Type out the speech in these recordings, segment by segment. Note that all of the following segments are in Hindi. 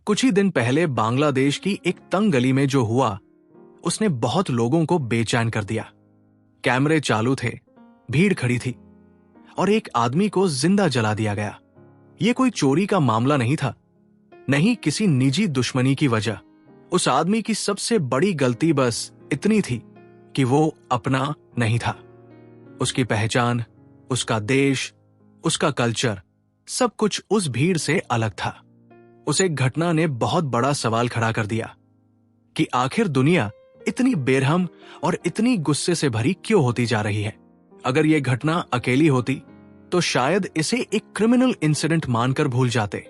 कुछ ही दिन पहले बांग्लादेश की एक तंग गली में जो हुआ उसने बहुत लोगों को बेचैन कर दिया। कैमरे चालू थे, भीड़ खड़ी थी और एक आदमी को जिंदा जला दिया गया। यह कोई चोरी का मामला नहीं था, नहीं किसी निजी दुश्मनी की वजह। उस आदमी की सबसे बड़ी गलती बस इतनी थी कि वो अपना नहीं था। उसकी पहचान, उसका देश, उसका कल्चर, सब कुछ उस भीड़ से अलग था। उस एक घटना ने बहुत बड़ा सवाल खड़ा कर दिया कि आखिर दुनिया इतनी बेरहम और इतनी गुस्से से भरी क्यों होती जा रही है। अगर यह घटना अकेली होती तो शायद इसे एक क्रिमिनल इंसिडेंट मानकर भूल जाते,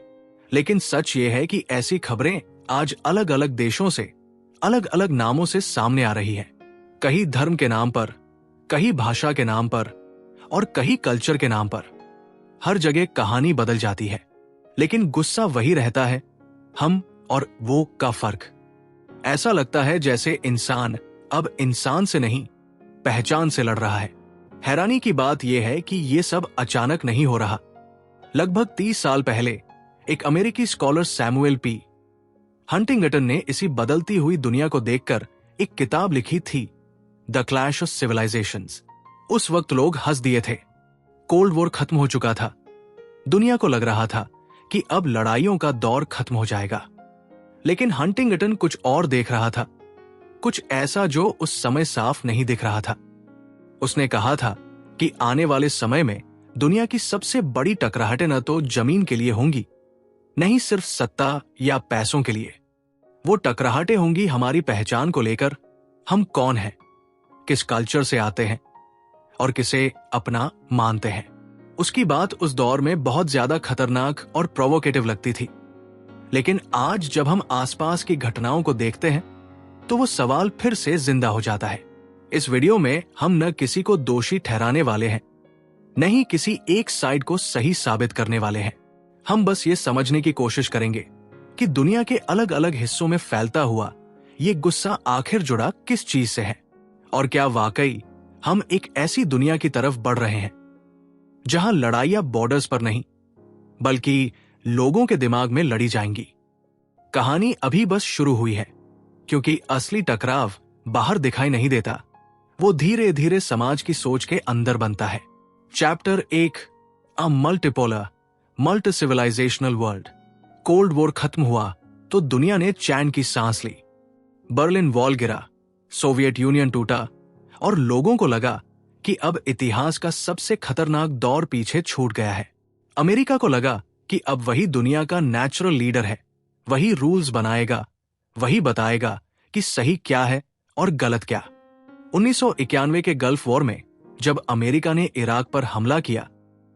लेकिन सच ये है कि ऐसी खबरें आज अलग अलग देशों से अलग अलग नामों से सामने आ रही है। कहीं धर्म के नाम पर, कहीं भाषा के नाम पर और कहीं कल्चर के नाम पर। हर जगह कहानी बदल जाती है, लेकिन गुस्सा वही रहता है, हम और वो का फर्क। ऐसा लगता है जैसे इंसान अब इंसान से नहीं, पहचान से लड़ रहा है। हैरानी की बात यह है कि यह सब अचानक नहीं हो रहा। लगभग 30 साल पहले एक अमेरिकी स्कॉलर सैमुअल पी हंटिंगटन ने इसी बदलती हुई दुनिया को देखकर एक किताब लिखी थी, द क्लैश ऑफ सिविलाइजेशंस। उस वक्त लोग हंस दिए थे। कोल्ड वॉर खत्म हो चुका था। दुनिया को लग रहा था कि अब लड़ाइयों का दौर खत्म हो जाएगा, लेकिन हंटिंगटन कुछ और देख रहा था, कुछ ऐसा जो उस समय साफ नहीं दिख रहा था। उसने कहा था कि आने वाले समय में दुनिया की सबसे बड़ी टकराहटें न तो जमीन के लिए होंगी, नहीं सिर्फ सत्ता या पैसों के लिए। वो टकराहटें होंगी हमारी पहचान को लेकर। हम कौन हैं, किस कल्चर से आते हैं और किसे अपना मानते हैं। उसकी बात उस दौर में बहुत ज्यादा खतरनाक और प्रोवोकेटिव लगती थी, लेकिन आज जब हम आसपास की घटनाओं को देखते हैं तो वो सवाल फिर से जिंदा हो जाता है। इस वीडियो में हम न किसी को दोषी ठहराने वाले हैं, न ही किसी एक साइड को सही साबित करने वाले हैं। हम बस ये समझने की कोशिश करेंगे कि दुनिया के अलग अलग हिस्सों में फैलता हुआ ये गुस्सा आखिर जुड़ा किस चीज से है, और क्या वाकई हम एक ऐसी दुनिया की तरफ बढ़ रहे हैं जहां लड़ाइयां बॉर्डर्स पर नहीं बल्कि लोगों के दिमाग में लड़ी जाएंगी। कहानी अभी बस शुरू हुई है, क्योंकि असली टकराव बाहर दिखाई नहीं देता, वो धीरे धीरे समाज की सोच के अंदर बनता है। Chapter 1, a multipolar multi civilizational world. Cold war खत्म हुआ तो दुनिया ने चैन की सांस ली। बर्लिन वॉल गिरा, सोवियत यूनियन टूटा और लोगों को लगा कि अब इतिहास का सबसे खतरनाक दौर पीछे छूट गया है। अमेरिका को लगा कि अब वही दुनिया का नेचुरल लीडर है, वही रूल्स बनाएगा, वही बताएगा कि सही क्या है और गलत क्या। 1991 के गल्फ वॉर में जब अमेरिका ने इराक पर हमला किया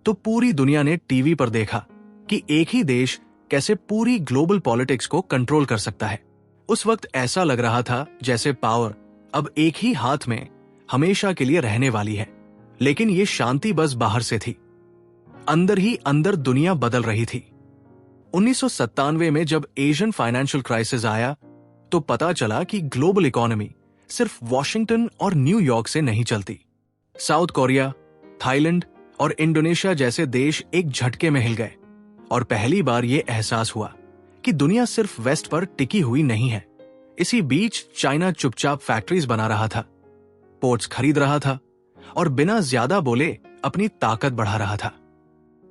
तो पूरी दुनिया ने टीवी पर देखा कि एक ही देश कैसे पूरी ग्लोबल पॉलिटिक्स को कंट्रोल कर सकता है। उस वक्त ऐसा लग रहा था जैसे पावर अब एक ही हाथ में हमेशा के लिए रहने वाली है, लेकिन ये शांति बस बाहर से थी, अंदर ही अंदर दुनिया बदल रही थी। 1997 में जब एशियन फाइनेंशियल क्राइसिस आया तो पता चला कि ग्लोबल इकोनॉमी सिर्फ वॉशिंगटन और न्यूयॉर्क से नहीं चलती। साउथ कोरिया, थाईलैंड और इंडोनेशिया जैसे देश एक झटके में हिल गए और पहली बार यह एहसास हुआ कि दुनिया सिर्फ वेस्ट पर टिकी हुई नहीं है। इसी बीच चाइना चुपचाप फैक्ट्रीज बना रहा था, पोर्ट्स खरीद रहा था और बिना ज्यादा बोले अपनी ताकत बढ़ा रहा था।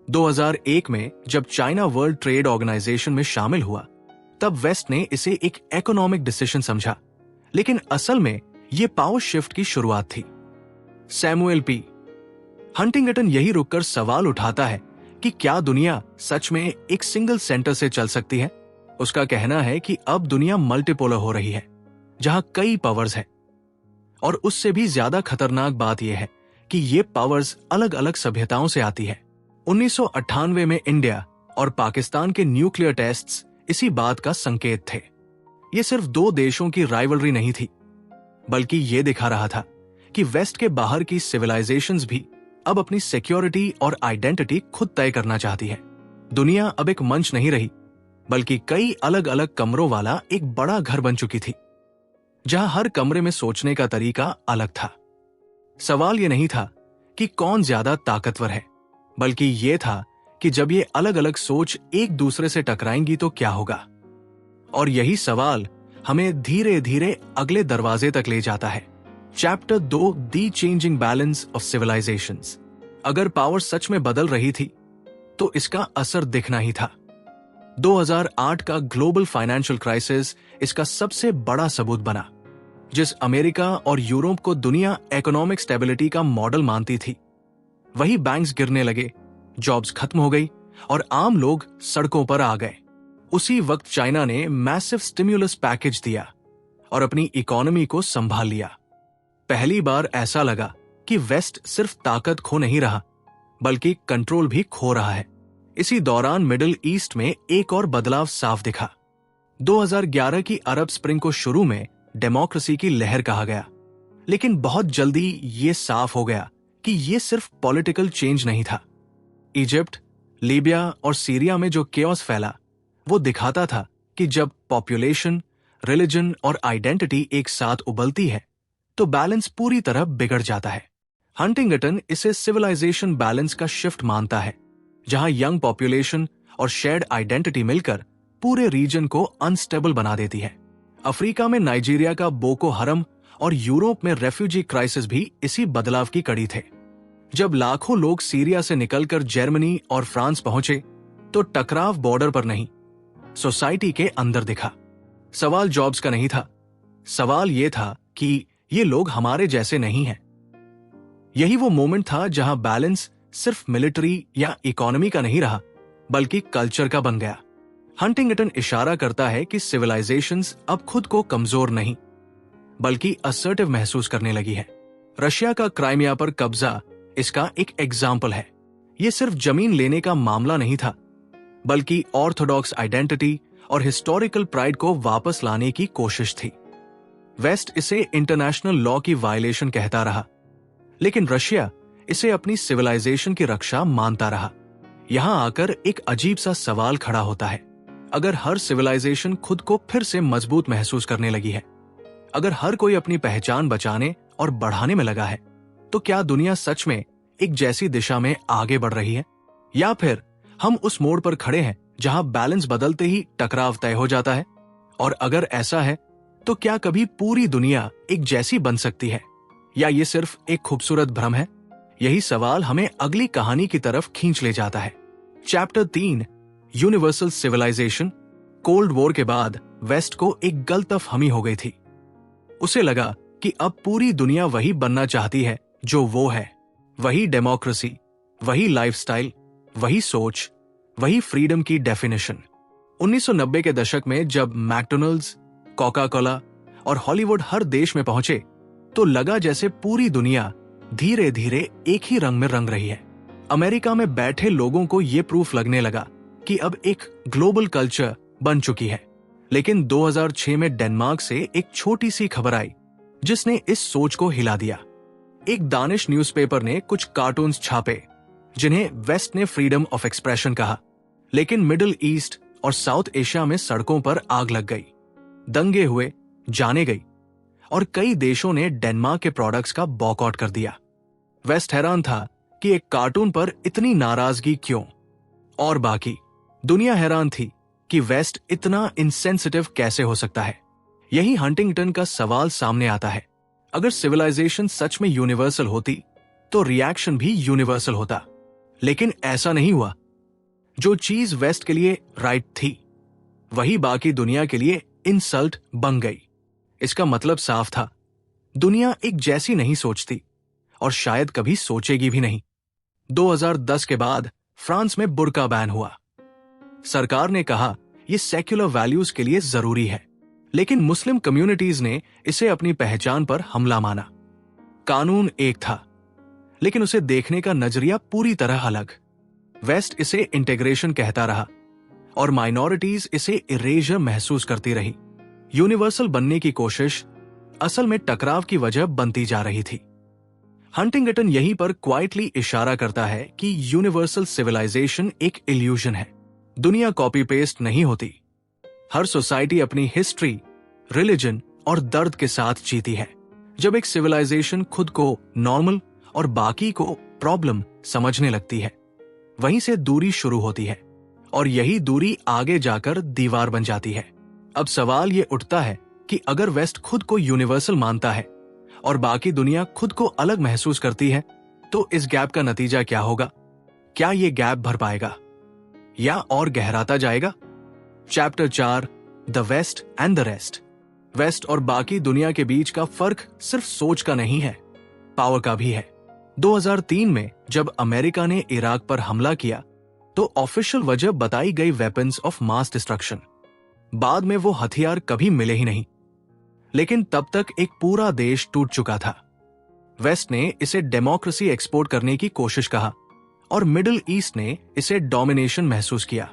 2001 में जब चाइना वर्ल्ड ट्रेड ऑर्गेनाइजेशन में शामिल हुआ तब वेस्ट ने इसे एक इकोनॉमिक डिसीजन समझा, लेकिन असल में यह पावर शिफ्ट की शुरुआत थी। सैमुअल पी हंटिंगटन यही रुककर सवाल उठाता है कि क्या दुनिया सच में एक सिंगल सेंटर से चल सकती है। उसका कहना है कि अब दुनिया मल्टीपोलर हो रही है, जहां कई पावर्स हैं, और उससे भी ज्यादा खतरनाक बात यह है कि ये पावर्स अलग अलग सभ्यताओं से आती है। 1998 में इंडिया और पाकिस्तान के न्यूक्लियर टेस्ट्स इसी बात का संकेत थे। ये सिर्फ दो देशों की राइवलरी नहीं थी, बल्कि ये दिखा रहा था कि वेस्ट के बाहर की सिविलाइजेशंस भी अब अपनी सिक्योरिटी और आइडेंटिटी खुद तय करना चाहती है। दुनिया अब एक मंच नहीं रही, बल्कि कई अलग अलग कमरों वाला एक बड़ा घर बन चुकी थी, जहां हर कमरे में सोचने का तरीका अलग था। सवाल यह नहीं था कि कौन ज्यादा ताकतवर है, बल्कि यह था कि जब ये अलग अलग सोच एक दूसरे से टकराएंगी तो क्या होगा। और यही सवाल हमें धीरे धीरे अगले दरवाजे तक ले जाता है। Chapter 2, the changing balance of civilisations. अगर पावर सच में बदल रही थी तो इसका असर दिखना ही था। 2008 का ग्लोबल फाइनेंशियल क्राइसिस इसका सबसे बड़ा सबूत बना। जिस अमेरिका और यूरोप को दुनिया इकोनॉमिक स्टेबिलिटी का मॉडल मानती थी, वही बैंक्स गिरने लगे, जॉब्स खत्म हो गई और आम लोग सड़कों पर आ गए। उसी वक्त चाइना ने मैसिव स्टिम्युलस पैकेज दिया और अपनी इकोनॉमी को संभाल लिया। पहली बार ऐसा लगा कि वेस्ट सिर्फ ताकत खो नहीं रहा, बल्कि कंट्रोल भी खो रहा है। इसी दौरान मिडिल ईस्ट में एक और बदलाव साफ दिखा। 2011 की अरब स्प्रिंग को शुरू में डेमोक्रेसी की लहर कहा गया, लेकिन बहुत जल्दी ये साफ हो गया कि ये सिर्फ पॉलिटिकल चेंज नहीं था। इजिप्ट, लीबिया और सीरिया में जो केओस फैला, वो दिखाता था कि जब पॉपुलेशन, रिलीजन और आइडेंटिटी एक साथ उबलती है तो बैलेंस पूरी तरह बिगड़ जाता है। हंटिंगटन इसे सिविलाइजेशन बैलेंस का शिफ्ट मानता है, जहां यंग पॉपुलेशन और शेयर्ड आइडेंटिटी मिलकर पूरे रीजन को अनस्टेबल बना देती है। अफ्रीका में नाइजीरिया का बोको हरम और यूरोप में रेफ्यूजी क्राइसिस भी इसी बदलाव की कड़ी थे। जब लाखों लोग सीरिया से निकलकर जर्मनी और फ्रांस पहुंचे तो टकराव बॉर्डर पर नहीं, सोसाइटी के अंदर दिखा। सवाल जॉब्स का नहीं था, सवाल यह था कि ये लोग हमारे जैसे नहीं हैं। यही वो मोमेंट था जहां बैलेंस सिर्फ मिलिट्री या इकोनॉमी का नहीं रहा, बल्कि कल्चर का बन गया। हंटिंगटन इशारा करता है कि सिविलाइजेशंस अब खुद को कमजोर नहीं, बल्कि असर्टिव महसूस करने लगी है। रशिया का क्राइमिया पर कब्जा इसका एक एग्जाम्पल है। ये सिर्फ जमीन लेने का मामला नहीं था, बल्कि ऑर्थोडॉक्स आइडेंटिटी और हिस्टोरिकल प्राइड को वापस लाने की कोशिश थी। वेस्ट इसे इंटरनेशनल लॉ की वायलेशन कहता रहा, लेकिन रशिया इसे अपनी सिविलाइजेशन की रक्षा मानता रहा। यहां आकर एक अजीब सा सवाल खड़ा होता है। अगर हर सिविलाइजेशन खुद को फिर से मजबूत महसूस करने लगी है, अगर हर कोई अपनी पहचान बचाने और बढ़ाने में लगा है, तो क्या दुनिया सच में एक जैसी दिशा में आगे बढ़ रही है, या फिर हम उस मोड़ पर खड़े हैं जहां बैलेंस बदलते ही टकराव तय हो जाता है? और अगर ऐसा है तो क्या कभी पूरी दुनिया एक जैसी बन सकती है, या ये सिर्फ एक खूबसूरत भ्रम है? यही सवाल हमें अगली कहानी की तरफ खींच ले जाता है। Chapter 3, universal civilisation. Cold war के बाद वेस्ट को एक गलतफहमी हो गई थी। उसे लगा कि अब पूरी दुनिया वही बनना चाहती है जो वो है, वही डेमोक्रेसी, वही लाइफस्टाइल, वही सोच, वही फ्रीडम की डेफिनेशन। 1990 के दशक में जब मैकडोनल्ड्स, कोका कोला और हॉलीवुड हर देश में पहुंचे, तो लगा जैसे पूरी दुनिया धीरे धीरे एक ही रंग में रंग रही है। अमेरिका में बैठे लोगों को यह प्रूफ लगने लगा कि अब एक ग्लोबल कल्चर बन चुकी है। लेकिन 2006 में डेनमार्क से एक छोटी सी खबर आई जिसने इस सोच को हिला दिया। एक दानिश न्यूज़पेपर ने कुछ कार्टून्स छापे जिन्हें वेस्ट ने फ्रीडम ऑफ एक्सप्रेशन कहा, लेकिन मिडिल ईस्ट और साउथ एशिया में सड़कों पर आग लग गई, दंगे हुए, जाने गई और कई देशों ने डेनमार्क के प्रोडक्ट्स का बॉयकॉट कर दिया। वेस्ट हैरान था कि एक कार्टून पर इतनी नाराजगी क्यों, और बाकी दुनिया हैरान थी कि वेस्ट इतना इनसेंसिटिव कैसे हो सकता है। यही हंटिंगटन का सवाल सामने आता है। अगर सिविलाइजेशन सच में यूनिवर्सल होती तो रिएक्शन भी यूनिवर्सल होता, लेकिन ऐसा नहीं हुआ। जो चीज वेस्ट के लिए राइट थी, वही बाकी दुनिया के लिए इंसल्ट बन गई। इसका मतलब साफ था, दुनिया एक जैसी नहीं सोचती और शायद कभी सोचेगी भी नहीं। 2010 के बाद फ्रांस में बुर्का बैन हुआ। सरकार ने कहा यह सेक्युलर वैल्यूज के लिए जरूरी है, लेकिन मुस्लिम कम्युनिटीज ने इसे अपनी पहचान पर हमला माना। कानून एक था, लेकिन उसे देखने का नजरिया पूरी तरह अलग। वेस्ट इसे इंटीग्रेशन कहता रहा और माइनॉरिटीज इसे इरेजर महसूस करती रही। यूनिवर्सल बनने की कोशिश असल में टकराव की वजह बनती जा रही थी। हंटिंगटन यहीं पर क्वाइटली इशारा करता है कि यूनिवर्सल सिविलाइजेशन एक इल्यूजन है। दुनिया कॉपी पेस्ट नहीं होती। हर सोसाइटी अपनी हिस्ट्री, रिलीजन और दर्द के साथ जीती है। जब एक सिविलाइजेशन खुद को नॉर्मल और बाकी को प्रॉब्लम समझने लगती है, वहीं से दूरी शुरू होती है और यही दूरी आगे जाकर दीवार बन जाती है। अब सवाल ये उठता है कि अगर वेस्ट खुद को यूनिवर्सल मानता है और बाकी दुनिया खुद को अलग महसूस करती है, तो इस गैप का नतीजा क्या होगा? क्या ये गैप भर पाएगा या और गहराता जाएगा? Chapter 4, the west and the rest. West और बाकी दुनिया के बीच का फर्क सिर्फ सोच का नहीं है, पावर का भी है। 2003 में जब अमेरिका ने इराक पर हमला किया तो ऑफिशियल वजह बताई गई वेपन्स ऑफ मास डिस्ट्रक्शन। बाद में वो हथियार कभी मिले ही नहीं, लेकिन तब तक एक पूरा देश टूट चुका था। वेस्ट ने इसे डेमोक्रेसी एक्सपोर्ट करने की कोशिश कहा और मिडिल ईस्ट ने इसे डोमिनेशन महसूस किया।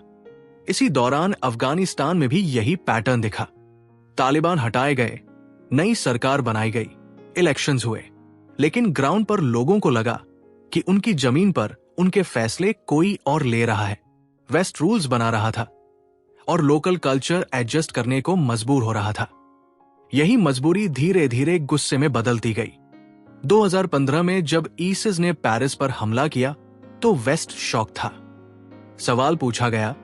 इसी दौरान अफगानिस्तान में भी यही पैटर्न दिखा। तालिबान हटाए गए, नई सरकार बनाई गई, इलेक्शंस हुए, लेकिन ग्राउंड पर लोगों को लगा कि उनकी जमीन पर उनके फैसले कोई और ले रहा है। वेस्ट रूल्स बना रहा था और लोकल कल्चर एडजस्ट करने को मजबूर हो रहा था। यही मजबूरी धीरे धीरे गुस्से में बदलती गई। 2015 में जब ईसिस ने पेरिस पर हमला किया तो वेस्ट शॉक था। सवाल पूछा गया,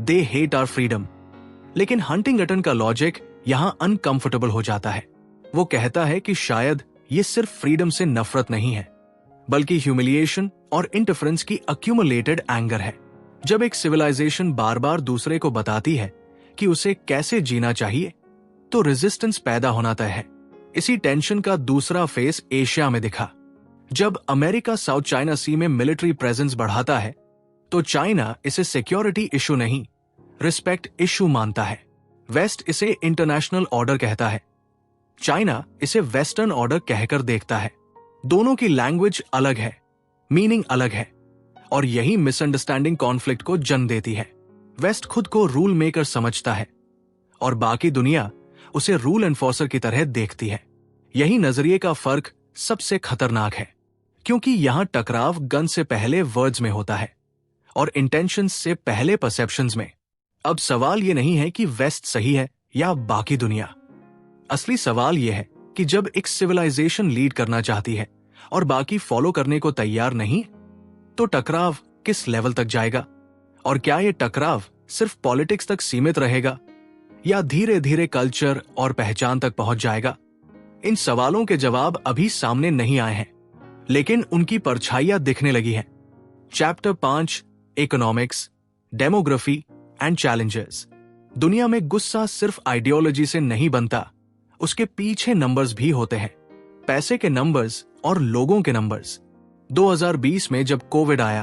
दे हेट आवर फ्रीडम। लेकिन हंटिंगटन का लॉजिक यहां अनकंफर्टेबल हो जाता है। वो कहता है कि शायद ये सिर्फ फ्रीडम से नफरत नहीं है, बल्कि ह्यूमिलिएशन और इंटरफेरेंस की अक्यूमुलेटेड एंगर है। जब एक सिविलाइजेशन बार बार दूसरे को बताती है कि उसे कैसे जीना चाहिए, तो रेजिस्टेंस पैदा होना तय है। इसी टेंशन का दूसरा फेस एशिया में दिखा। जब अमेरिका साउथ चाइना सी में मिलिट्री प्रेजेंस बढ़ाता है, तो चाइना इसे सिक्योरिटी इशू नहीं, रिस्पेक्ट इशू मानता है। वेस्ट इसे इंटरनेशनल ऑर्डर कहता है, चाइना इसे वेस्टर्न ऑर्डर कहकर देखता है। दोनों की लैंग्वेज अलग है, मीनिंग अलग है, और यही मिसअंडरस्टैंडिंग कॉन्फ्लिक्ट को जन्म देती है। वेस्ट खुद को रूल मेकर समझता है और बाकी दुनिया उसे रूल एनफोर्सर की तरह देखती है। यही नजरिए का फर्क सबसे खतरनाक है, क्योंकि यहां टकराव गन से पहले वर्ड्स में होता है और इंटेंशंस से पहले परसेप्शंस में। अब सवाल यह नहीं है कि वेस्ट सही है या बाकी दुनिया। असली सवाल यह है कि जब एक सिविलाइजेशन लीड करना चाहती है और बाकी फॉलो करने को तैयार नहीं, तो टकराव किस लेवल तक जाएगा? और क्या यह टकराव सिर्फ पॉलिटिक्स तक सीमित रहेगा या धीरे धीरे कल्चर और पहचान तक पहुंच जाएगा? इन सवालों के जवाब अभी सामने नहीं आए हैं, लेकिन उनकी परछाइयां दिखने लगी हैं। Chapter 5, economics, demography and challenges. दुनिया में गुस्सा सिर्फ आइडियोलॉजी से नहीं बनता, उसके पीछे नंबर्स भी होते हैं, पैसे के नंबर्स और लोगों के नंबर्स। 2020 में जब कोविड आया,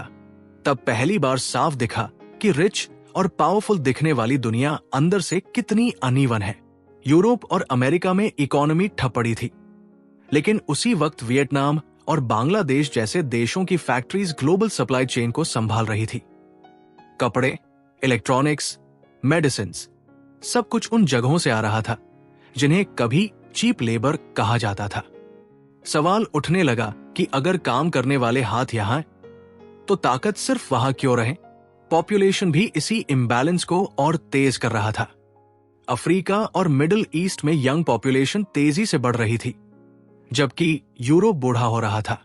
तब पहली बार साफ दिखा कि रिच और पावरफुल दिखने वाली दुनिया अंदर से कितनी अनइवन है। यूरोप और अमेरिका में इकोनॉमी ठप पड़ी थी, लेकिन उसी वक्त वियतनाम और बांग्लादेश जैसे देशों की फैक्ट्रीज ग्लोबल सप्लाई चेन को संभाल रही थी। कपड़े, इलेक्ट्रॉनिक्स, मेडिसिन्स, सब कुछ उन जगहों से आ रहा था जिन्हें कभी चीप लेबर कहा जाता था। सवाल उठने लगा कि अगर काम करने वाले हाथ यहां, तो ताकत सिर्फ वहां क्यों रहे? पॉपुलेशन भी इसी इम्बैलेंस को और तेज कर रहा था। अफ्रीका और मिडिल ईस्ट में यंग पॉपुलेशन तेजी से बढ़ रही थी, जबकि यूरोप बूढ़ा हो रहा था।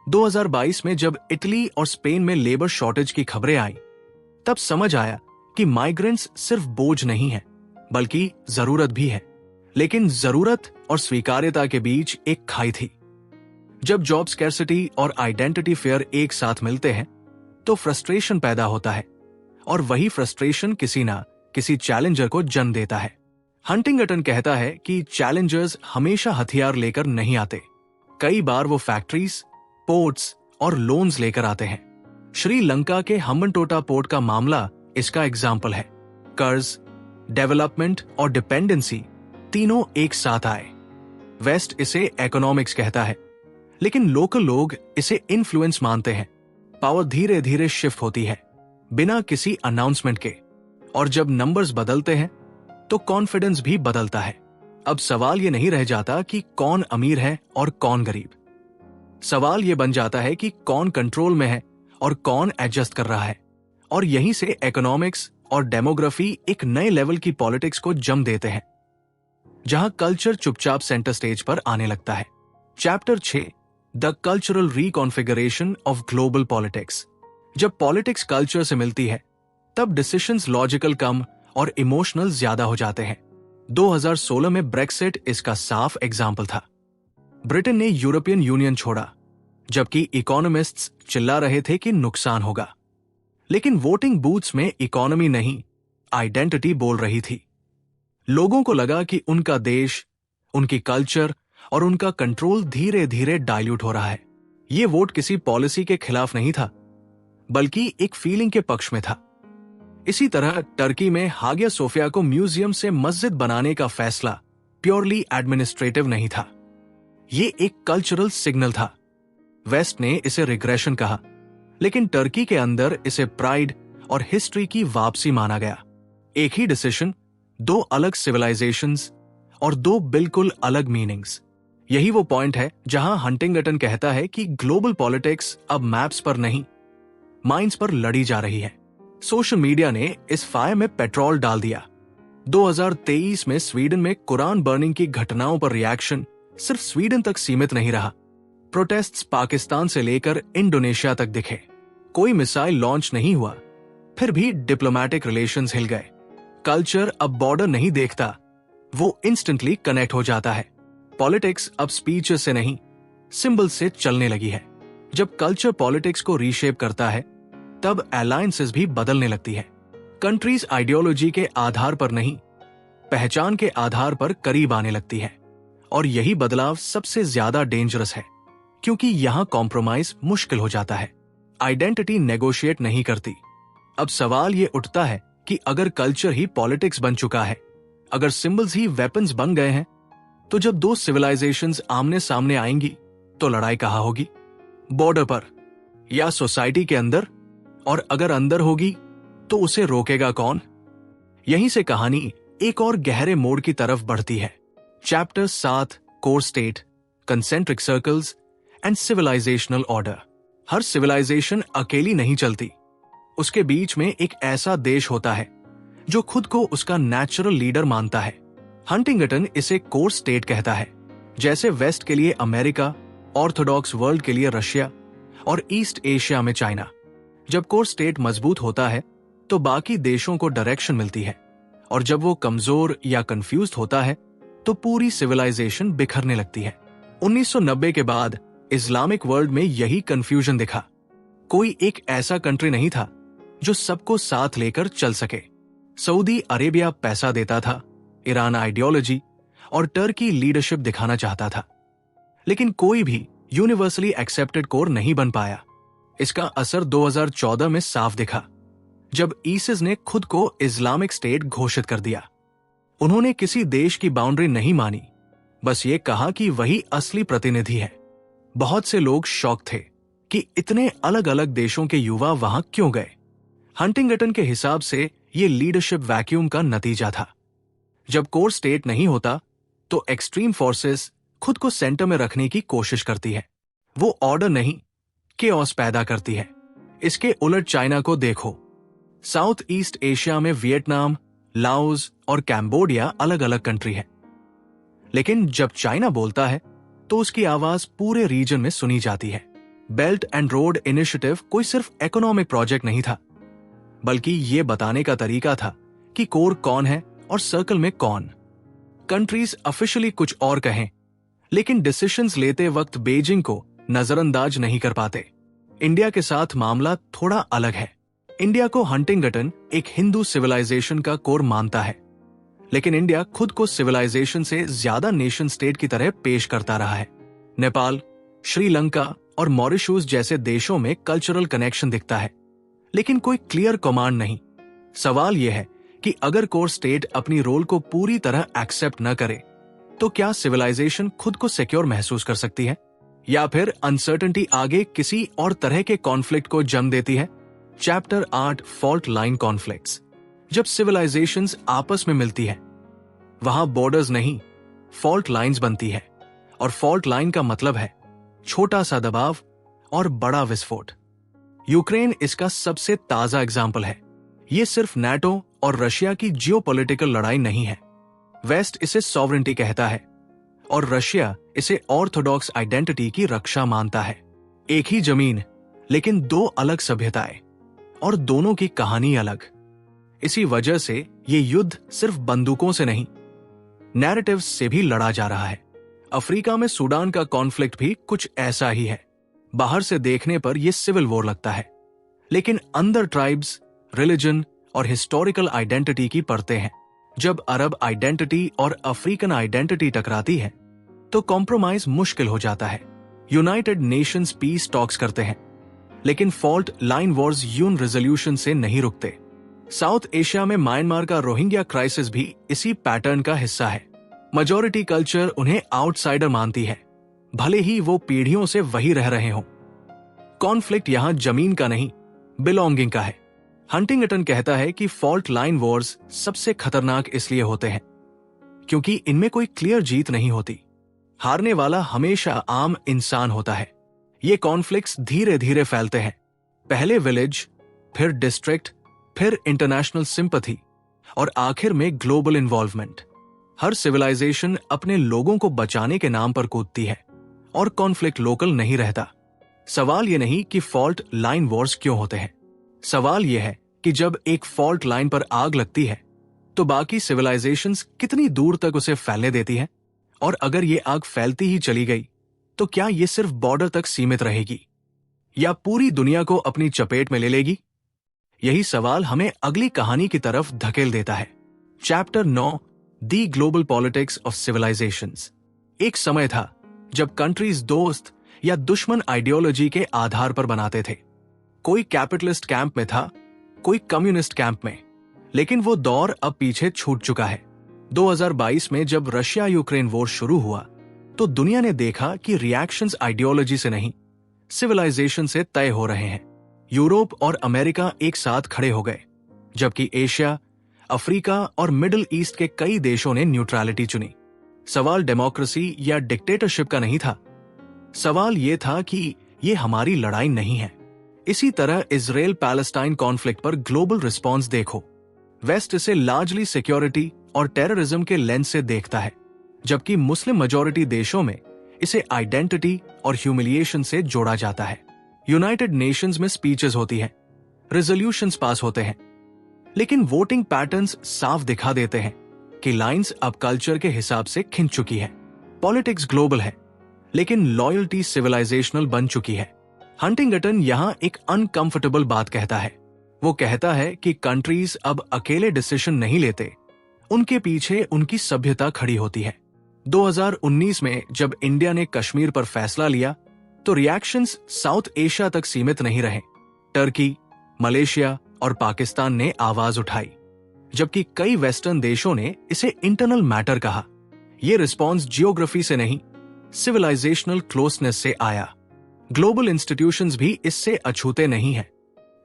2022 में जब इटली और स्पेन में लेबर शॉर्टेज की खबरें आई, तब समझ आया कि माइग्रेंट्स सिर्फ बोझ नहीं है, बल्कि जरूरत भी है। लेकिन जरूरत और स्वीकार्यता के बीच एक खाई थी। जब जॉब स्कैर्सिटी और आइडेंटिटी फेयर एक साथ मिलते हैं, तो फ्रस्ट्रेशन पैदा होता है, और वही फ्रस्ट्रेशन किसी ना किसी चैलेंजर को जन्म देता है। हंटिंगटन कहता है कि चैलेंजर्स हमेशा हथियार लेकर नहीं आते। कई बार वो फैक्ट्रीज, पोर्ट्स और लोन्स लेकर आते हैं। श्रीलंका के हम्बनटोटा पोर्ट का मामला इसका एग्जाम्पल है। कर्ज, डेवलपमेंट और डिपेंडेंसी तीनों एक साथ आए। वेस्ट इसे इकोनॉमिक्स कहता है, लेकिन लोकल लोग इसे इन्फ्लुएंस मानते हैं। पावर धीरे धीरे शिफ्ट होती है, बिना किसी अनाउंसमेंट के, और जब नंबर्स बदलते हैं तो कॉन्फिडेंस भी बदलता है। अब सवाल ये नहीं रह जाता कि कौन अमीर है और कौन गरीब। सवाल ये बन जाता है कि कौन कंट्रोल में है और कौन एडजस्ट कर रहा है। और यहीं से इकोनॉमिक्स और डेमोग्राफी एक नए लेवल की पॉलिटिक्स को जन्म देते हैं, जहां कल्चर चुपचाप सेंटर स्टेज पर आने लगता है। Chapter 6, the cultural reconfiguration of global politics. जब पॉलिटिक्स कल्चर से मिलती है, तब डिसीजंस लॉजिकल कम और इमोशनल ज्यादा हो जाते हैं। 2016 में ब्रेक्सिट इसका साफ एग्जाम्पल था। ब्रिटेन ने यूरोपियन यूनियन छोड़ा, जबकि इकोनॉमिस्ट्स चिल्ला रहे थे कि नुकसान होगा। लेकिन वोटिंग बूथ्स में इकोनॉमी नहीं, आइडेंटिटी बोल रही थी। लोगों को लगा कि उनका देश, उनकी कल्चर और उनका कंट्रोल धीरे धीरे डाइल्यूट हो रहा है। ये वोट किसी पॉलिसी के खिलाफ नहीं था, बल्कि एक फीलिंग के पक्ष में था। इसी तरह टर्की में हागिया सोफिया को म्यूजियम से मस्जिद बनाने का फैसला प्योरली एडमिनिस्ट्रेटिव नहीं था, ये एक कल्चरल सिग्नल था। वेस्ट ने इसे रिग्रेशन कहा, लेकिन टर्की के अंदर इसे प्राइड और हिस्ट्री की वापसी माना गया। एक ही डिसीजन, दो अलग सिविलाइजेशंस और दो बिल्कुल अलग मीनिंग्स। यही वो पॉइंट है जहां हंटिंगटन कहता है कि ग्लोबल पॉलिटिक्स अब मैप्स पर नहीं, माइंड्स पर लड़ी जा रही है। सोशल मीडिया ने इस फायर में पेट्रोल डाल दिया। 2023 में स्वीडन में कुरान बर्निंग की घटनाओं पर रिएक्शन सिर्फ स्वीडन तक सीमित नहीं रहा। प्रोटेस्ट्स पाकिस्तान से लेकर इंडोनेशिया तक दिखे। कोई मिसाइल लॉन्च नहीं हुआ, फिर भी डिप्लोमेटिक रिलेशंस हिल गए। कल्चर अब बॉर्डर नहीं देखता, वो इंस्टेंटली कनेक्ट हो जाता है। पॉलिटिक्स अब स्पीचेस से नहीं, सिंबल से चलने लगी है। जब कल्चर पॉलिटिक्स को रीशेप करता है, तब अलायंसेस भी बदलने लगती है। कंट्रीज आइडियोलॉजी के आधार पर नहीं, पहचान के आधार पर करीब आने लगती है। और यही बदलाव सबसे ज्यादा डेंजरस है, क्योंकि यहां कॉम्प्रोमाइज मुश्किल हो जाता है। आइडेंटिटी नेगोशिएट नहीं करती। अब सवाल ये उठता है कि अगर कल्चर ही पॉलिटिक्स बन चुका है, अगर सिंबल्स ही वेपन्स बन गए हैं, तो जब दो सिविलाइजेशंस आमने सामने आएंगी तो लड़ाई कहाँ होगी? बॉर्डर पर या सोसाइटी के अंदर? और अगर अंदर होगी तो उसे रोकेगा कौन? यहीं से कहानी एक और गहरे मोड़ की तरफ बढ़ती है। Chapter 7, core state, concentric circles and civilisational order. हर सिविलाइजेशन अकेली नहीं चलती, उसके बीच में एक ऐसा देश होता है जो खुद को उसका नेचुरल लीडर मानता है। हंटिंगटन इसे कोर स्टेट कहता है, जैसे वेस्ट के लिए अमेरिका, ऑर्थोडॉक्स वर्ल्ड के लिए रशिया और ईस्ट एशिया में चाइना। जब कोर स्टेट मजबूत होता है तो बाकी देशों को डायरेक्शन मिलती है, और जब वो कमजोर या कंफ्यूज्ड होता है तो पूरी सिविलाइजेशन बिखरने लगती है। 1990 के बाद इस्लामिक वर्ल्ड में यही कंफ्यूजन दिखा। कोई एक ऐसा कंट्री नहीं था जो सबको साथ लेकर चल सके। सऊदी अरेबिया पैसा देता था, ईरान आइडियोलॉजी और टर्की लीडरशिप दिखाना चाहता था, लेकिन कोई भी यूनिवर्सली एक्सेप्टेड कोर नहीं बन पाया। इसका असर 2014 में साफ दिखा, जब ISIS ने खुद को इस्लामिक स्टेट घोषित कर दिया। उन्होंने किसी देश की बाउंड्री नहीं मानी, बस ये कहा कि वही असली प्रतिनिधि है। बहुत से लोग शॉक थे कि इतने अलग अलग देशों के युवा वहां क्यों गए। हंटिंगटन के हिसाब से ये लीडरशिप वैक्यूम का नतीजा था। जब कोर स्टेट नहीं होता तो एक्सट्रीम फोर्सेस खुद को सेंटर में रखने की कोशिश करती है। वो ऑर्डर नहीं, केओस पैदा करती है। इसके उलट चाइना को देखो। साउथ ईस्ट एशिया में वियतनाम, लाओस और कैम्बोडिया अलग अलग कंट्री है, लेकिन जब चाइना बोलता है तो उसकी आवाज पूरे रीजन में सुनी जाती है। बेल्ट एंड रोड इनिशिएटिव कोई सिर्फ इकोनॉमिक प्रोजेक्ट नहीं था, बल्कि ये बताने का तरीका था कि कोर कौन है और सर्कल में कौन। कंट्रीज ऑफिशियली कुछ और कहें, लेकिन डिसीजंस लेते वक्त बीजिंग को नजरअंदाज नहीं कर पाते। इंडिया के साथ मामला थोड़ा अलग है। इंडिया को हंटिंगटन एक हिंदू सिविलाइजेशन का कोर मानता है, लेकिन इंडिया खुद को सिविलाइजेशन से ज्यादा नेशन स्टेट की तरह पेश करता रहा है। नेपाल, श्रीलंका और मॉरिशस जैसे देशों में कल्चरल कनेक्शन दिखता है, लेकिन कोई क्लियर कमांड नहीं। सवाल यह है कि अगर कोर स्टेट अपनी रोल को पूरी तरह एक्सेप्ट न करे, तो क्या सिविलाइजेशन खुद को सिक्योर महसूस कर सकती है, या फिर अनसर्टेनिटी आगे किसी और तरह के कॉन्फ्लिक्ट को जन्म देती है? Chapter 8, fault line conflicts. जब सिविलाइजेशंस आपस में मिलती है, वहां बॉर्डर्स नहीं, फॉल्ट लाइंस बनती है, और फॉल्ट लाइन का मतलब है छोटा सा दबाव और बड़ा विस्फोट। यूक्रेन इसका सबसे ताजा एग्जाम्पल है। यह सिर्फ नाटो और रशिया की जियोपॉलिटिकल लड़ाई नहीं है। वेस्ट इसे सॉवरेंटी कहता है और रशिया इसे ऑर्थोडॉक्स आइडेंटिटी की रक्षा मानता है। एक ही जमीन, लेकिन दो अलग सभ्यताएं, और दोनों की कहानी अलग। इसी वजह से ये युद्ध सिर्फ बंदूकों से नहीं, नैरेटिव्स से भी लड़ा जा रहा है। अफ्रीका में सूडान का कॉन्फ्लिक्ट भी कुछ ऐसा ही है। बाहर से देखने पर यह सिविल वॉर लगता है, लेकिन अंदर ट्राइब्स, रिलीजन और हिस्टोरिकल आइडेंटिटी की परतें हैं। जब अरब आइडेंटिटी और अफ्रीकन आइडेंटिटी टकराती है तो कॉम्प्रोमाइज मुश्किल हो जाता है। यूनाइटेड नेशंस पीस टॉक्स करते हैं, लेकिन फॉल्ट लाइन वॉर्स यून रेजोल्यूशन से नहीं रुकते। साउथ एशिया में म्यांमार का रोहिंग्या क्राइसिस भी इसी पैटर्न का हिस्सा है। मेजॉरिटी कल्चर उन्हें आउटसाइडर मानती है, भले ही वो पीढ़ियों से वही रह रहे हों। कॉन्फ्लिक्ट यहां जमीन का नहीं, बिलोंगिंग का है। हंटिंगटन कहता है कि फॉल्ट लाइन वॉर्स सबसे खतरनाक इसलिए होते हैं क्योंकि इनमें कोई क्लियर जीत नहीं होती। हारने वाला हमेशा आम इंसान होता है। ये कॉन्फ्लिक्ट्स धीरे धीरे फैलते हैं, पहले विलेज, फिर डिस्ट्रिक्ट, फिर इंटरनेशनल सिंपैथी और आखिर में ग्लोबल इन्वॉल्वमेंट। हर सिविलाइजेशन अपने लोगों को बचाने के नाम पर कूदती है और कॉन्फ्लिक्ट लोकल नहीं रहता। सवाल यह नहीं कि फॉल्ट लाइन वॉर्स क्यों होते हैं, सवाल यह है कि जब एक फॉल्ट लाइन पर आग लगती है तो बाकी सिविलाइजेशंस कितनी दूर तक उसे फैलने देती हैं, और अगर ये आग फैलती ही चली गई तो क्या ये सिर्फ बॉर्डर तक सीमित रहेगी या पूरी दुनिया को अपनी चपेट में ले लेगी? यही सवाल हमें अगली कहानी की तरफ धकेल देता है। Chapter 9, the global politics of civilisations. एक समय था जब कंट्रीज दोस्त या दुश्मन आइडियोलॉजी के आधार पर बनाते थे। कोई कैपिटलिस्ट कैंप में था, कोई कम्युनिस्ट कैंप में, लेकिन वो दौर अब पीछे छूट चुका है। 2022 में जब रशिया यूक्रेन वॉर शुरू हुआ तो दुनिया ने देखा कि रिएक्शंस आइडियोलॉजी से नहीं, सिविलाइजेशन से तय हो रहे हैं। यूरोप और अमेरिका एक साथ खड़े हो गए, जबकि एशिया, अफ्रीका और मिडिल ईस्ट के कई देशों ने न्यूट्रलिटी चुनी। सवाल डेमोक्रेसी या डिक्टेटरशिप का नहीं था, सवाल यह था कि ये हमारी लड़ाई नहीं है। इसी तरह इजराइल पैलेस्टाइन कॉन्फ्लिक्ट पर ग्लोबल रिस्पॉन्स देखो। वेस्ट इसे लार्जली सिक्योरिटी और टेररिज्म के लेंस से देखता है, जबकि मुस्लिम मेजॉरिटी देशों में इसे आइडेंटिटी और ह्यूमिलिएशन से जोड़ा जाता है। यूनाइटेड नेशंस में स्पीचेस होती हैं, रेजोल्यूशंस पास होते हैं, लेकिन वोटिंग पैटर्न्स साफ दिखा देते हैं कि लाइंस अब कल्चर के हिसाब से खिंच चुकी है। पॉलिटिक्स ग्लोबल है, लेकिन लॉयल्टी सिविलाइजेशनल बन चुकी है। हंटिंगटन यहां एक अनकंफर्टेबल बात कहता है। वो कहता है कि कंट्रीज अब अकेले डिसीजन नहीं लेते, उनके पीछे उनकी सभ्यता खड़ी होती है। 2019 में जब इंडिया ने कश्मीर पर फैसला लिया तो रिएक्शंस साउथ एशिया तक सीमित नहीं रहे। टर्की, मलेशिया और पाकिस्तान ने आवाज उठाई, जबकि कई वेस्टर्न देशों ने इसे इंटरनल मैटर कहा। यह रिस्पॉन्स जियोग्राफी से नहीं, सिविलाइजेशनल क्लोजनेस से आया। ग्लोबल इंस्टीट्यूशंस भी इससे अछूते नहीं हैं।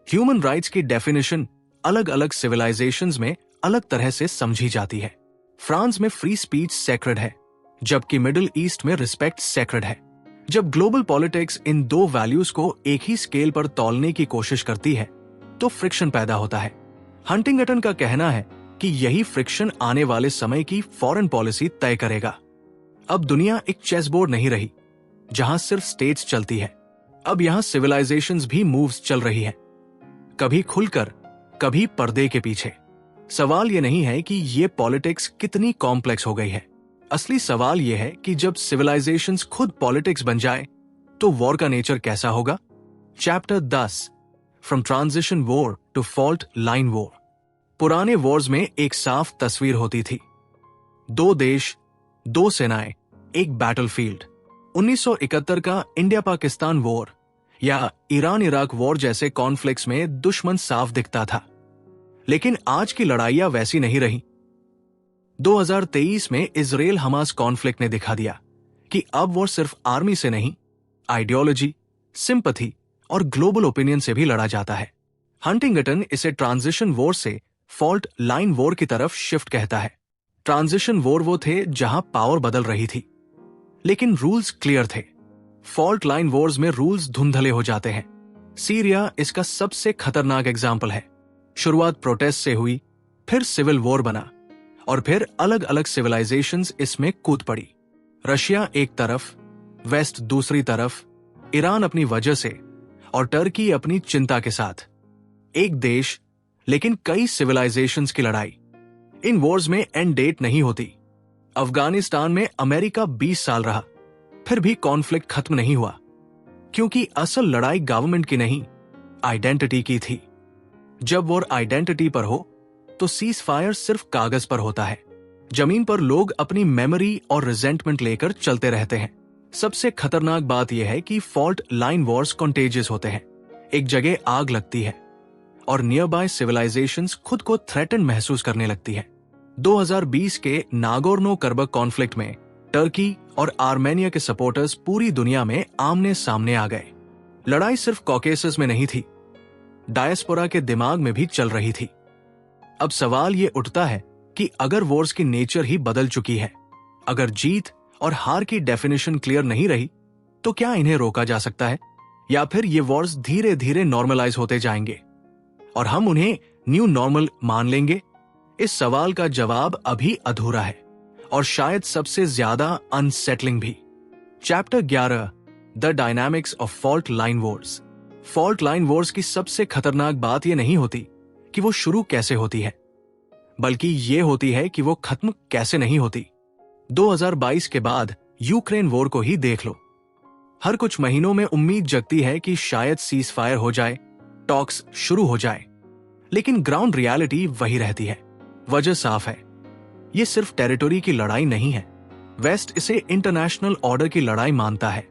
ह्यूमन राइट्स की डेफिनेशन अलग अलग सिविलाइजेशंस में अलग तरह से समझी जाती है। फ्रांस में फ्री स्पीच सैक्रेड है, जबकि मिडिल ईस्ट में रिस्पेक्ट सैक्रेड है। जब ग्लोबल पॉलिटिक्स इन दो वैल्यूज को एक ही स्केल पर तौलने की कोशिश करती है तो फ्रिक्शन पैदा होता है। हंटिंगटन का कहना है कि यही फ्रिक्शन आने वाले समय की फॉरेन पॉलिसी तय करेगा। अब दुनिया एक चेस बोर्ड नहीं रही जहां सिर्फ स्टेट्स चलती है, अब यहां सिविलाइजेशंस भी मूव्स चल रही हैं, कभी खुलकर, कभी पर्दे के पीछे। सवाल यह नहीं है कि ये पॉलिटिक्स कितनी कॉम्प्लेक्स हो गई है, असली सवाल यह है कि जब सिविलाइजेशंस खुद पॉलिटिक्स बन जाए तो वॉर का नेचर कैसा होगा। Chapter 10, from transition war to fault line war. पुराने वॉर्स में एक साफ तस्वीर होती थी, दो देश, दो सेनाएं, एक बैटलफील्ड। 1971 का इंडिया पाकिस्तान वॉर या ईरान इराक वॉर जैसे कॉन्फ्लिक्ट्स में दुश्मन साफ दिखता था, लेकिन आज की लड़ाइयां वैसी नहीं रही। 2023 में इजराइल हमास कॉन्फ्लिक्ट ने दिखा दिया कि अब वॉर सिर्फ आर्मी से नहीं, आइडियोलॉजी, सिंपैथी और ग्लोबल ओपिनियन से भी लड़ा जाता है। हंटिंगटन इसे ट्रांजिशन वॉर से फॉल्ट लाइन वॉर की तरफ शिफ्ट कहता है। ट्रांजिशन वॉर वो थे जहां पावर बदल रही थी, लेकिन रूल्स क्लियर थे। फॉल्ट लाइन वॉर्स में रूल्स धुंधले हो जाते हैं। सीरिया इसका सबसे खतरनाक एग्जाम्पल है। शुरुआत प्रोटेस्ट से हुई, फिर सिविल वॉर बना और फिर अलग अलग सिविलाइजेशंस इसमें कूद पड़ी। रशिया एक तरफ, वेस्ट दूसरी तरफ, ईरान अपनी वजह से और टर्की अपनी चिंता के साथ। एक देश लेकिन कई सिविलाइजेशंस की लड़ाई। इन वॉर्स में एंड डेट नहीं होती, अफगानिस्तान में अमेरिका 20 साल रहा, फिर भी कॉन्फ्लिक्ट खत्म नहीं हुआ, क्योंकि असल लड़ाई गवर्नमेंट की नहीं, आइडेंटिटी की थी। जब वॉर आइडेंटिटी पर हो तो सीज फायर सिर्फ कागज पर होता है। जमीन पर लोग अपनी मेमोरी और रिजेंटमेंट लेकर चलते रहते हैं। सबसे खतरनाक बात यह है कि फॉल्ट लाइन वॉर्स कॉन्टेजियस होते हैं। एक जगह आग लगती है और नियर बाय सिविलाइजेशंस खुद को थ्रेटन महसूस करने लगती है। 2020 के नागोर्नो करबक कॉन्फ्लिक्ट में टर्की और आर्मेनिया के सपोर्टर्स पूरी दुनिया में आमने सामने आ गए। लड़ाई सिर्फ कॉकेसस में नहीं थी, डायस्पोरा के दिमाग में भी चल रही थी। अब सवाल ये उठता है कि अगर वॉर्स की नेचर ही बदल चुकी है, अगर जीत और हार की डेफिनेशन क्लियर नहीं रही, तो क्या इन्हें रोका जा सकता है, या फिर ये वॉर्स धीरे धीरे नॉर्मलाइज होते जाएंगे और हम उन्हें न्यू नॉर्मल मान लेंगे? इस सवाल का जवाब अभी अधूरा है और शायद सबसे ज्यादा अनसेटलिंग भी। Chapter 11, the dynamics of fault line Wars. Fault line Wars की सबसे खतरनाक बात यह नहीं होती कि वो शुरू कैसे होती है, बल्कि ये होती है कि वो खत्म कैसे नहीं होती। 2022 के बाद यूक्रेन वॉर को ही देख लो। हर कुछ महीनों में उम्मीद जगती है कि शायद सीज फायर हो जाए, टॉक्स शुरू हो जाए, लेकिन ग्राउंड रियलिटी वही रहती है। वजह साफ है, ये सिर्फ टेरिटोरी की लड़ाई नहीं है। वेस्ट इसे इंटरनेशनल ऑर्डर की लड़ाई मानता है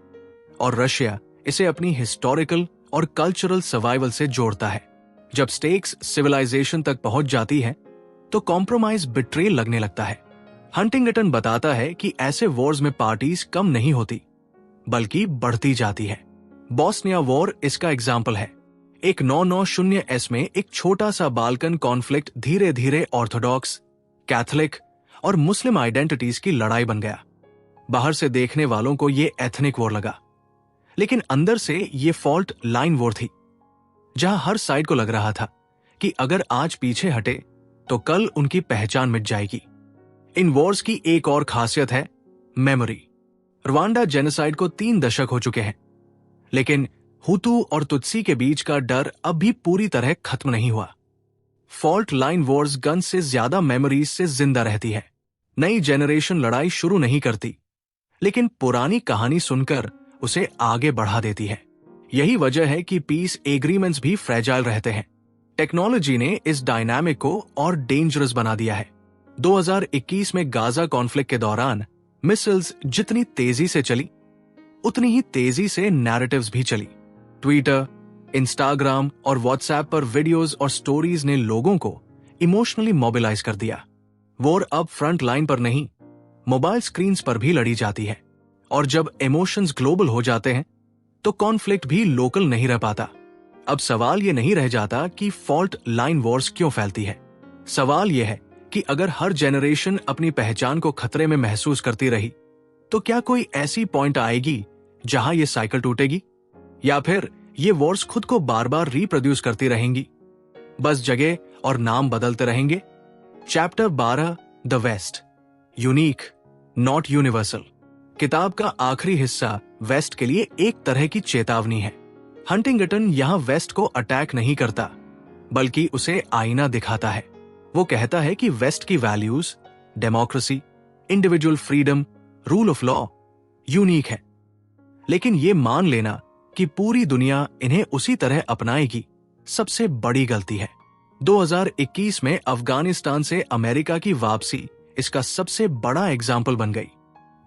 और रशिया इसे अपनी हिस्टोरिकल और कल्चरल सर्वाइवल से जोड़ता है। जब स्टेक्स सिविलाइजेशन तक पहुंच जाती है तो कॉम्प्रोमाइज बिट्रेल लगने लगता है। हंटिंगटन बताता है कि ऐसे वॉर्स में पार्टीज कम नहीं होती, बल्कि बढ़ती जाती है। बॉस्निया वॉर इसका एग्जाम्पल है। एक 990 में एक छोटा सा बाल्कन कॉन्फ्लिक्ट धीरे धीरे ऑर्थोडॉक्स, कैथोलिक और मुस्लिम आइडेंटिटीज की लड़ाई बन गया। बाहर से देखने वालों को यह एथनिक वॉर लगा, लेकिन अंदर से यह फॉल्ट लाइन वॉर थी, जहां हर साइड को लग रहा था कि अगर आज पीछे हटे तो कल उनकी पहचान मिट जाएगी। इन वॉर्स की एक और खासियत है मेमोरी। रवांडा जेनोसाइड को 3 दशक हो चुके हैं, लेकिन हुतू और तुत्सी के बीच का डर अब भी पूरी तरह खत्म नहीं हुआ। फॉल्ट लाइन वॉर्स गन से ज्यादा मेमोरीज से जिंदा रहती है। नई जेनरेशन लड़ाई शुरू नहीं करती, लेकिन पुरानी कहानी सुनकर उसे आगे बढ़ा देती है। यही वजह है कि पीस एग्रीमेंट्स भी फ्रेजाइल रहते हैं। टेक्नोलॉजी ने इस डायनामिक को और डेंजरस बना दिया है। 2021 में गाजा कॉन्फ्लिक्ट के दौरान मिसाइल्स जितनी तेजी से चली, उतनी ही तेजी से नैरेटिव्स भी चली। ट्विटर, इंस्टाग्राम और व्हाट्सएप पर वीडियोस और स्टोरीज ने लोगों को इमोशनली मोबिलाइज कर दिया। वॉर अब फ्रंट लाइन पर नहीं, मोबाइल स्क्रीन्स पर भी लड़ी जाती है। और जब इमोशंस ग्लोबल हो जाते हैं तो कॉन्फ्लिक्ट भी लोकल नहीं रह पाता। अब सवाल यह नहीं रह जाता कि फॉल्ट लाइन वॉर्स क्यों फैलती है। सवाल यह है कि अगर हर जेनरेशन अपनी पहचान को खतरे में महसूस करती रही, तो क्या कोई ऐसी पॉइंट आएगी जहां यह साइकिल टूटेगी, या फिर ये वॉर्स खुद को बार बार रिप्रोड्यूस करती रहेंगी, बस जगह और नाम बदलते रहेंगे। Chapter 12, the west, unique not universal. किताब का आखिरी हिस्सा वेस्ट के लिए एक तरह की चेतावनी है। हंटिंगटन यहां वेस्ट को अटैक नहीं करता, बल्कि उसे आईना दिखाता है। वो कहता है कि वेस्ट की values, democracy, individual freedom, rule of law unique है, लेकिन ये मान लेना कि पूरी दुनिया इन्हें उसी तरह अपनाएगी सबसे बड़ी गलती है। 2021 में अफगानिस्तान से अमेरिका की वापसी इसका सबसे बड़ा एग्जाम्पल बन गई।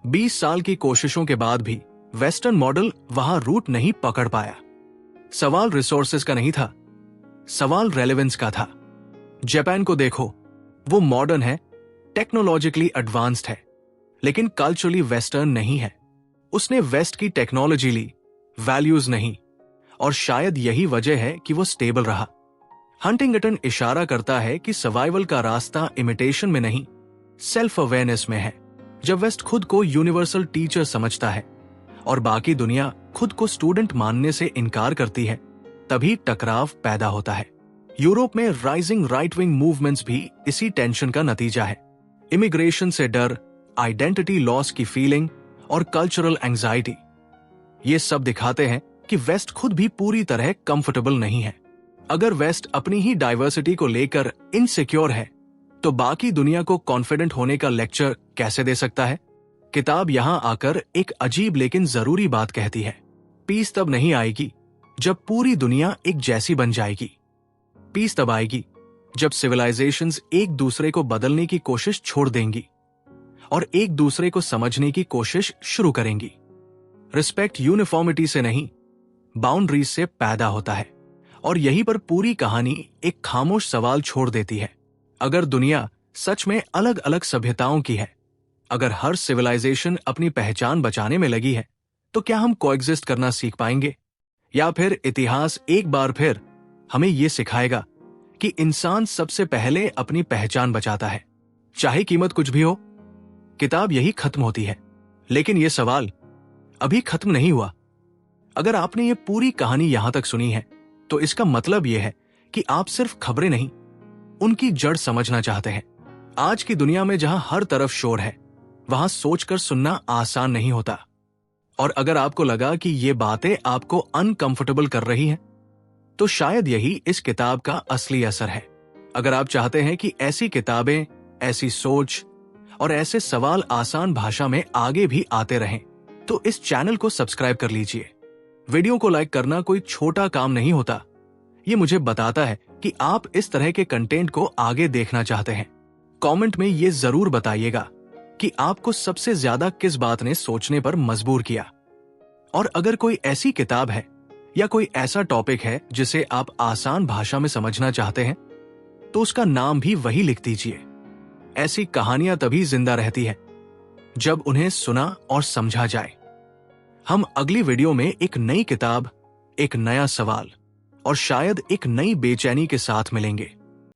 20 साल की कोशिशों के बाद भी वेस्टर्न मॉडल वहां रूट नहीं पकड़ पाया। सवाल रिसोर्सेज का नहीं था, सवाल रेलेवेंस का था। जापान को देखो, वो मॉडर्न है, टेक्नोलॉजिकली एडवांस्ड है, लेकिन कल्चरली वेस्टर्न नहीं है। उसने वेस्ट की टेक्नोलॉजी ली, वैल्यूज नहीं, और शायद यही वजह है कि वो स्टेबल रहा। हंटिंगटन इशारा करता है कि सर्वाइवल का रास्ता इमिटेशन में नहीं, सेल्फ अवेयरनेस में है। जब वेस्ट खुद को यूनिवर्सल टीचर समझता है और बाकी दुनिया खुद को स्टूडेंट मानने से इनकार करती है, तभी टकराव पैदा होता है। यूरोप में राइजिंग राइट विंग मूवमेंट्स भी इसी टेंशन का नतीजा है। इमिग्रेशन से डर, आइडेंटिटी लॉस की फीलिंग और कल्चरल एंजाइटी, ये सब दिखाते हैं कि वेस्ट खुद भी पूरी तरह कंफर्टेबल नहीं है। अगर वेस्ट अपनी ही डाइवर्सिटी को लेकर इनसिक्योर है, तो बाकी दुनिया को कॉन्फिडेंट होने का लेक्चर कैसे दे सकता है? किताब यहां आकर एक अजीब लेकिन जरूरी बात कहती है। पीस तब नहीं आएगी जब पूरी दुनिया एक जैसी बन जाएगी। पीस तब आएगी जब सिविलाइजेशंस एक दूसरे को बदलने की कोशिश छोड़ देंगी और एक दूसरे को समझने की कोशिश शुरू करेंगी। रिस्पेक्ट यूनिफॉर्मिटी से नहीं, बाउंड्रीज से पैदा होता है। और यहीं पर पूरी कहानी एक खामोश सवाल छोड़ देती है। अगर दुनिया सच में अलग अलग सभ्यताओं की है, अगर हर सिविलाइजेशन अपनी पहचान बचाने में लगी है, तो क्या हम कोएग्जिस्ट करना सीख पाएंगे? या फिर इतिहास एक बार फिर हमें यह सिखाएगा कि इंसान सबसे पहले अपनी पहचान बचाता है, चाहे कीमत कुछ भी हो? किताब यही खत्म होती है, लेकिन यह सवाल अभी खत्म नहीं हुआ। अगर आपने ये पूरी कहानी यहां तक सुनी है, तो इसका मतलब यह है कि आप सिर्फ खबरें नहीं, उनकी जड़ समझना चाहते हैं। आज की दुनिया में जहां हर तरफ शोर है, वहां सोचकर सुनना आसान नहीं होता। और अगर आपको लगा कि ये बातें आपको अनकंफर्टेबल कर रही हैं, तो शायद यही इस किताब का असली असर है। अगर आप चाहते हैं कि ऐसी किताबें, ऐसी सोच और ऐसे सवाल आसान भाषा में आगे भी आते रहें, तो इस चैनल को सब्सक्राइब कर लीजिए। वीडियो को लाइक करना कोई छोटा काम नहीं होता। ये मुझे बताता है कि आप इस तरह के कंटेंट को आगे देखना चाहते हैं। कमेंट में ये जरूर बताइएगा कि आपको सबसे ज्यादा किस बात ने सोचने पर मजबूर किया। और अगर कोई ऐसी किताब है या कोई ऐसा टॉपिक है जिसे आप आसान भाषा में समझना चाहते हैं, तो उसका नाम भी वही लिख दीजिए। ऐसी कहानियां तभी जिंदा रहती है जब उन्हें सुना और समझा जाए। हम अगली वीडियो में एक नई किताब, एक नया सवाल और शायद एक नई बेचैनी के साथ मिलेंगे।